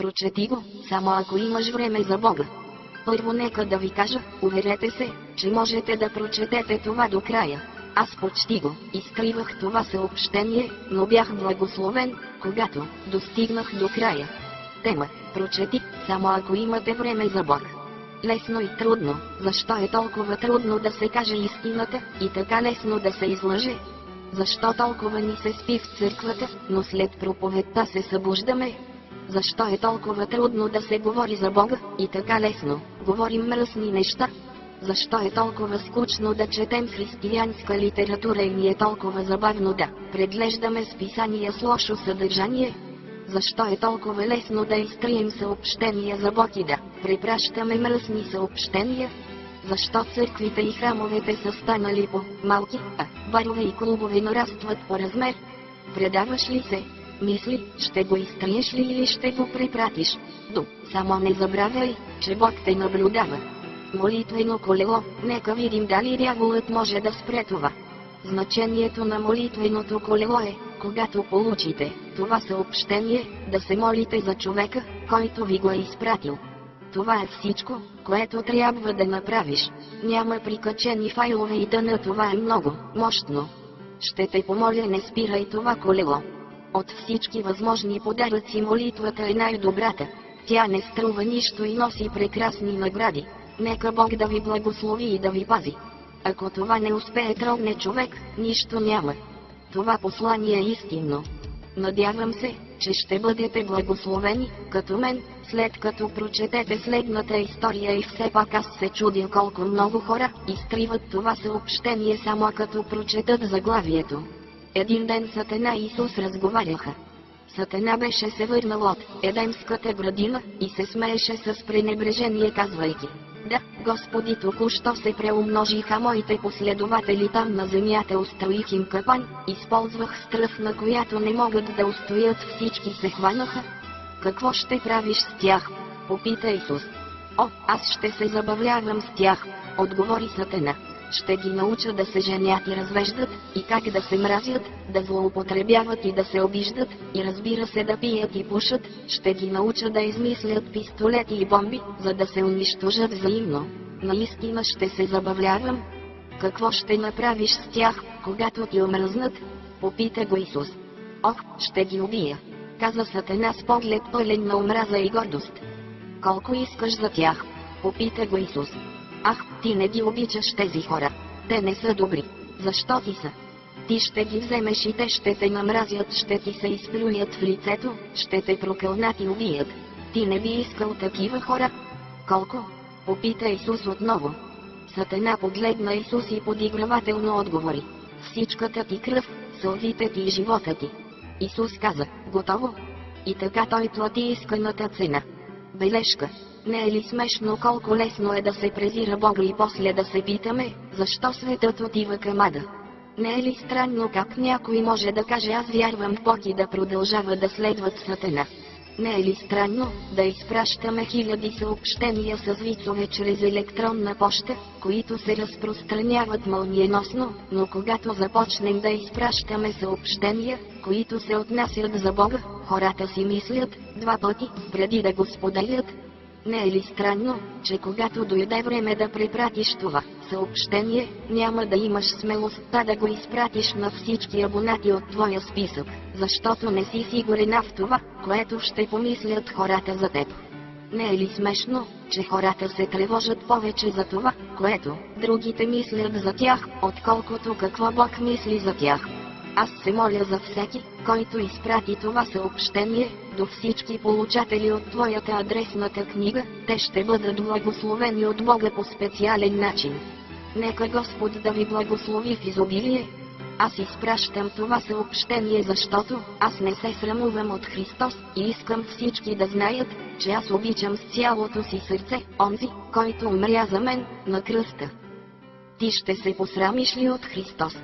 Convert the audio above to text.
Прочети го, само ако имаш време за Бога. Първо нека да ви кажа, уверете се, че можете да прочетете това до края. Аз почти го изтривах това съобщение, но бях благословен, когато достигнах до края. Тема: прочети, само ако имате време за Бог. Лесно и трудно. Защо е толкова трудно да се каже истината, и така лесно да се излъже? Защо толкова ни се спи в църквата, но след проповедта се събуждаме? Защо е толкова трудно да се говори за Бога, и така лесно говорим мръсни неща? Защо е толкова скучно да четем християнска литература и ни е толкова забавно да преглеждаме списания с лошо съдържание? Защо е толкова лесно да изтрием съобщения за Бог и да препращаме мръсни съобщения? Защо църквите и храмовете са станали по-малки, а барове и клубове нарастват по размер? Предаваш ли се? Мисли, ще го изтриеш ли или ще го препратиш? Само не забравяй, че Бог те наблюдава. Молитвено колело, нека видим дали дяволът може да спре това. Значението на молитвеното колело е, когато получите това съобщение, да се молите за човека, който ви го е изпратил. Това е всичко, което трябва да направиш. Няма прикачени файлове и тъна, това е много мощно. Ще те помоля, не спирай това колело. От всички възможни подаръци молитвата е най-добрата. Тя не струва нищо и носи прекрасни награди. Нека Бог да ви благослови и да ви пази. Ако това не успее трогне човек, нищо няма. Това послание е истинно. Надявам се, че ще бъдете благословени, като мен, след като прочетете следната история. И все пак аз се чудя колко много хора изтриват това съобщение само като прочетат заглавието. Един ден Сатана и Исус разговаряха. Сатана беше се върнал от Едемската градина и се смееше с пренебрежение, казвайки: да, Господи, току-що се преумножиха моите последователи там на земята, устроих им капан, използвах страх, на която не могат да устоят, всички се хванаха. Какво ще правиш с тях? Попита Исус. О, аз ще се забавлявам с тях, отговори Сатана. Ще ги науча да се женят и развеждат, и как да се мразят, да злоупотребяват и да се обиждат, и разбира се да пият и пушат. Ще ги науча да измислят пистолети и бомби, за да се унищожат взаимно. Наистина ще се забавлявам. Какво ще направиш с тях, когато ти омръзнат? Попита го Исус. Ох, ще ги убия, каза Сатана с поглед пълен на омраза и гордост. Колко искаш за тях? Попита го Исус. Ах, ти не ги обичаш тези хора. Те не са добри. Защо ти са? Ти ще ги вземеш и те ще те намразят, ще ти се изплюят в лицето, ще те прокълнат и убият. Ти не би искал такива хора? Колко? Попита Исус отново. Сатана погледна Исус и подигравателно отговори: всичката ти кръв, сълзите ти и живота ти. Исус каза: готово. И така той плати исканата цена. Бележка. Не е ли смешно колко лесно е да се презира Бога и после да се питаме, защо светът отива към ада? Не е ли странно как някой може да каже: аз вярвам в Бог и да продължава да следват Сатана? Не е ли странно да изпращаме хиляди съобщения с вицове чрез електронна поща, които се разпространяват мълниеносно, но когато започнем да изпращаме съобщения, които се отнасят за Бога, хората си мислят два пъти, преди да го споделят? Не е ли странно, че когато дойде време да препратиш това съобщение, няма да имаш смелостта да го изпратиш на всички абонати от твоя списък, защото не си сигурен в това, което ще помислят хората за теб? Не е ли смешно, че хората се тревожат повече за това, което другите мислят за тях, отколкото какво Бог мисли за тях? Аз се моля за всеки, който изпрати това съобщение, до всички получатели от твоята адресната книга, те ще бъдат благословени от Бога по специален начин. Нека Господ да ви благослови в изобилие. Аз изпращам това съобщение, защото аз не се срамувам от Христос и искам всички да знаят, че аз обичам с цялото си сърце онзи, който умря за мен на кръста. Ти ще се посрамиш ли от Христос?